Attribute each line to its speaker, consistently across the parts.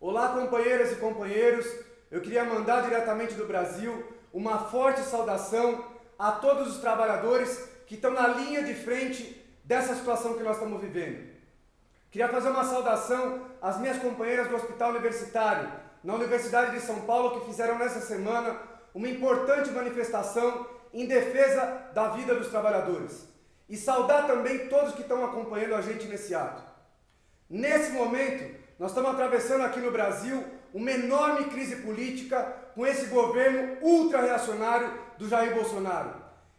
Speaker 1: Olá, companheiras e companheiros, eu queria mandar diretamente do Brasil uma forte saudação a todos os trabalhadores que estão na linha de frente dessa situação que nós estamos vivendo. Queria fazer uma saudação às minhas companheiras do Hospital Universitário, na Universidade de São Paulo, que fizeram nessa semana uma importante manifestação em defesa da vida dos trabalhadores. E saudar também todos que estão acompanhando a gente nesse ato. Nesse momento, nós estamos atravessando aqui no Brasil uma enorme crise política com esse governo ultra-reacionário do Jair Bolsonaro.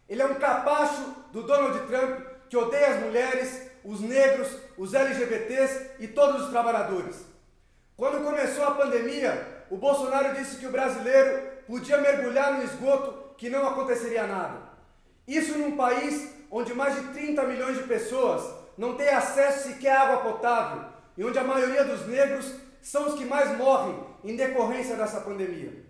Speaker 1: Ele é um capacho do Donald Trump que odeia as mulheres, os negros, os LGBTs e todos os trabalhadores. Quando começou a pandemia, o Bolsonaro disse que o brasileiro podia mergulhar no esgoto que não aconteceria nada. Isso num país onde mais de 30 milhões de pessoas não têm acesso sequer à água potável e onde a maioria dos negros são os que mais morrem em decorrência dessa pandemia.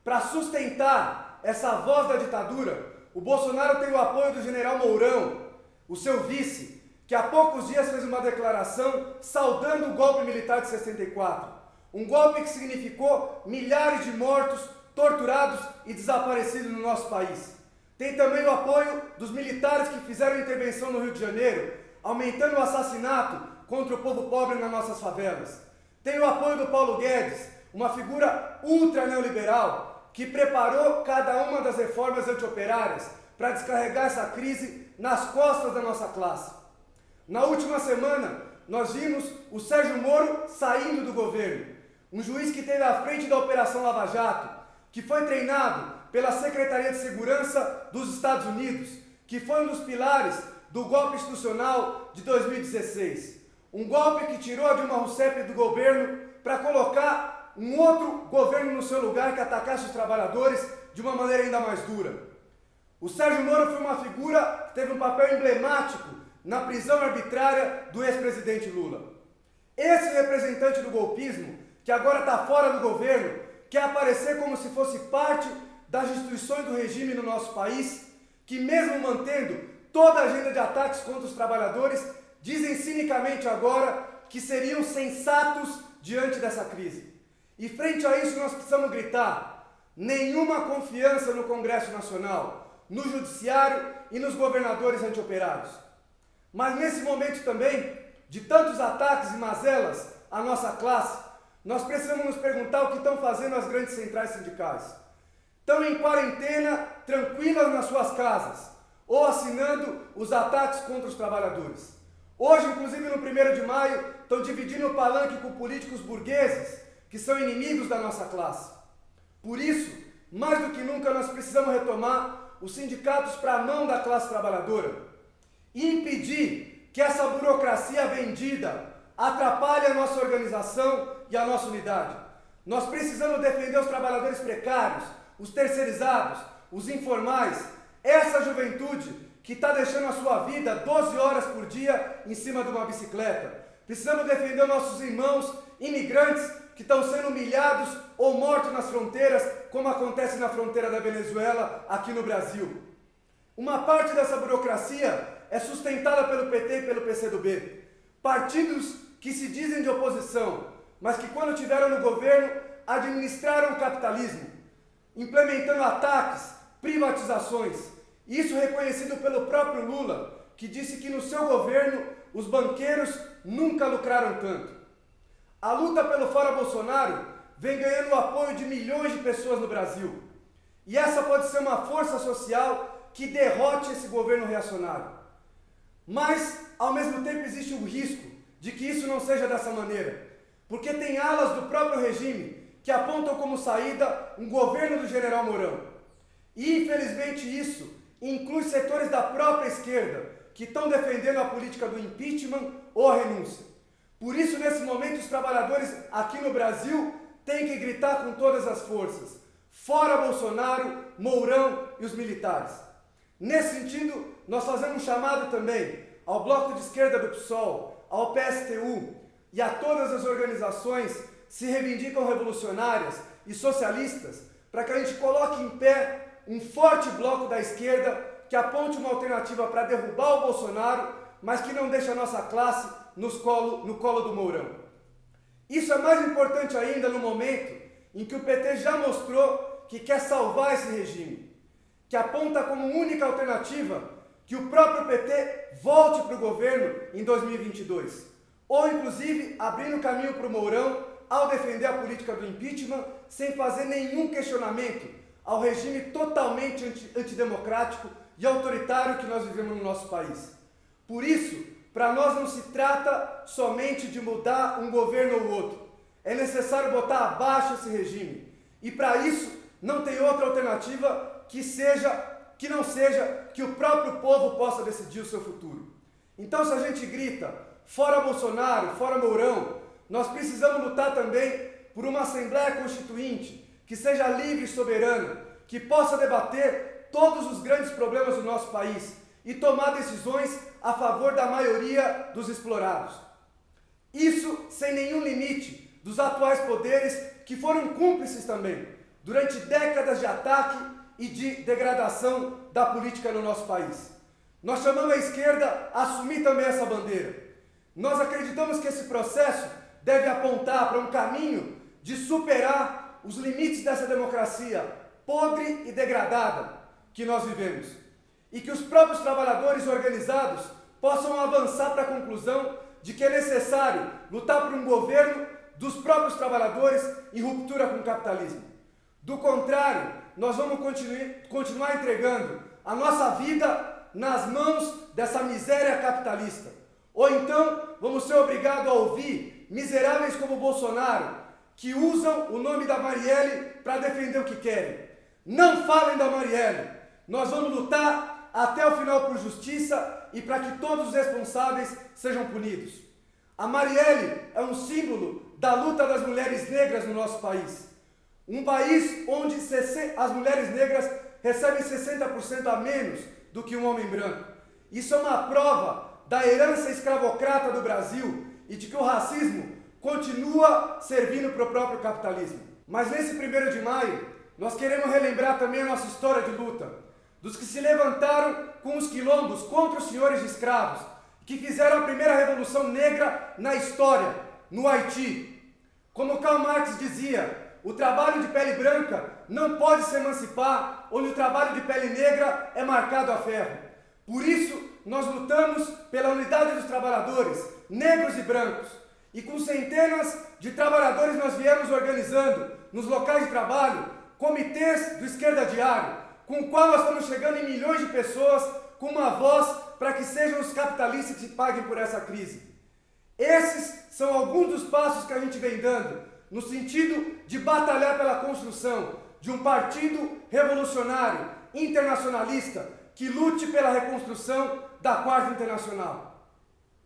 Speaker 1: Para sustentar essa voz da ditadura, o Bolsonaro tem o apoio do general Mourão, o seu vice, que há poucos dias fez uma declaração saudando o golpe militar de 64, um golpe que significou milhares de mortos, torturados e desaparecidos no nosso país. Tem também o apoio dos militares que fizeram intervenção no Rio de Janeiro, aumentando o assassinato contra o povo pobre nas nossas favelas. Tem o apoio do Paulo Guedes, uma figura ultra-neoliberal que preparou cada uma das reformas antioperárias para descarregar essa crise nas costas da nossa classe. Na última semana, nós vimos o Sérgio Moro saindo do governo, um juiz que esteve à frente da Operação Lava Jato, que foi treinado pela Secretaria de Segurança dos Estados Unidos, que foi um dos pilares do golpe institucional de 2016. Um golpe que tirou a Dilma Rousseff do governo para colocar um outro governo no seu lugar que atacasse os trabalhadores de uma maneira ainda mais dura. O Sérgio Moro foi uma figura que teve um papel emblemático na prisão arbitrária do ex-presidente Lula. Esse representante do golpismo, que agora está fora do governo, quer aparecer como se fosse parte das instituições do regime no nosso país, que mesmo mantendo toda a agenda de ataques contra os trabalhadores, dizem cinicamente agora que seriam sensatos diante dessa crise. E frente a isso nós precisamos gritar: nenhuma confiança no Congresso Nacional, no Judiciário e nos governadores antioperários. Mas nesse momento também, de tantos ataques e mazelas à nossa classe, nós precisamos nos perguntar o que estão fazendo as grandes centrais sindicais. Estão em quarentena, tranquilas nas suas casas, ou assinando os ataques contra os trabalhadores. Hoje, inclusive no 1º de maio, estão dividindo o palanque com políticos burgueses, que são inimigos da nossa classe. Por isso, mais do que nunca, nós precisamos retomar os sindicatos para a mão da classe trabalhadora e impedir que essa burocracia vendida atrapalhe a nossa organização e a nossa unidade. Nós precisamos defender os trabalhadores precários, os terceirizados, os informais, essa juventude que está deixando a sua vida 12 horas por dia em cima de uma bicicleta. Precisamos defender os nossos irmãos imigrantes que estão sendo humilhados ou mortos nas fronteiras, como acontece na fronteira da Venezuela, aqui no Brasil. Uma parte dessa burocracia é sustentada pelo PT e pelo PCdoB, partidos que se dizem de oposição, mas que quando estiveram no governo administraram o capitalismo, implementando ataques, privatizações. Isso reconhecido pelo próprio Lula, que disse que no seu governo os banqueiros nunca lucraram tanto. A luta pelo Fora Bolsonaro vem ganhando o apoio de milhões de pessoas no Brasil. E essa pode ser uma força social que derrote esse governo reacionário. Mas, ao mesmo tempo, existe o risco de que isso não seja dessa maneira, porque tem alas do próprio regime que apontam como saída um governo do general Mourão. E, infelizmente, isso inclui setores da própria esquerda que estão defendendo a política do impeachment ou a renúncia. Por isso, nesse momento, os trabalhadores aqui no Brasil têm que gritar com todas as forças: fora Bolsonaro, Mourão e os militares. Nesse sentido, nós fazemos um chamado também ao Bloco de Esquerda do PSOL, ao PSTU e a todas as organizações que se reivindicam revolucionárias e socialistas, para que a gente coloque em pé um forte bloco da esquerda que aponte uma alternativa para derrubar o Bolsonaro, mas que não deixe a nossa classe no colo do Mourão. Isso é mais importante ainda no momento em que o PT já mostrou que quer salvar esse regime, que aponta como única alternativa que o próprio PT volte para o governo em 2022, ou inclusive abrindo caminho para o Mourão ao defender a política do impeachment sem fazer nenhum questionamento ao regime totalmente antidemocrático e autoritário que nós vivemos no nosso país. Por isso, para nós não se trata somente de mudar um governo ou outro. É necessário botar abaixo esse regime. E para isso, não tem outra alternativa que não seja que o próprio povo possa decidir o seu futuro. Então, se a gente grita, fora Bolsonaro, fora Mourão, nós precisamos lutar também por uma Assembleia Constituinte que seja livre e soberana, que possa debater todos os grandes problemas do nosso país e tomar decisões a favor da maioria dos explorados. Isso sem nenhum limite dos atuais poderes que foram cúmplices também durante décadas de ataque e de degradação da política no nosso país. Nós chamamos a esquerda a assumir também essa bandeira. Nós acreditamos que esse processo deve apontar para um caminho de superar os limites dessa democracia podre e degradada que nós vivemos. E que os próprios trabalhadores organizados possam avançar para a conclusão de que é necessário lutar por um governo dos próprios trabalhadores em ruptura com o capitalismo. Do contrário, nós vamos continuar entregando a nossa vida nas mãos dessa miséria capitalista. Ou então vamos ser obrigados a ouvir miseráveis como Bolsonaro, que usam o nome da Marielle para defender o que querem. Não falem da Marielle. Nós vamos lutar até o final por justiça e para que todos os responsáveis sejam punidos. A Marielle é um símbolo da luta das mulheres negras no nosso país. Um país onde as mulheres negras recebem 60% a menos do que um homem branco. Isso é uma prova da herança escravocrata do Brasil e de que o racismo continua servindo para o próprio capitalismo. Mas nesse 1º de maio, nós queremos relembrar também a nossa história de luta, dos que se levantaram com os quilombos contra os senhores de escravos, que fizeram a primeira revolução negra na história, no Haiti. Como Karl Marx dizia, o trabalho de pele branca não pode se emancipar, onde o trabalho de pele negra é marcado a ferro. Por isso, nós lutamos pela unidade dos trabalhadores, negros e brancos. E com centenas de trabalhadores nós viemos organizando, nos locais de trabalho, comitês do Esquerda Diário, com o qual nós estamos chegando em milhões de pessoas com uma voz para que sejam os capitalistas que paguem por essa crise. Esses são alguns dos passos que a gente vem dando, no sentido de batalhar pela construção de um partido revolucionário, internacionalista, que lute pela reconstrução da Quarta Internacional.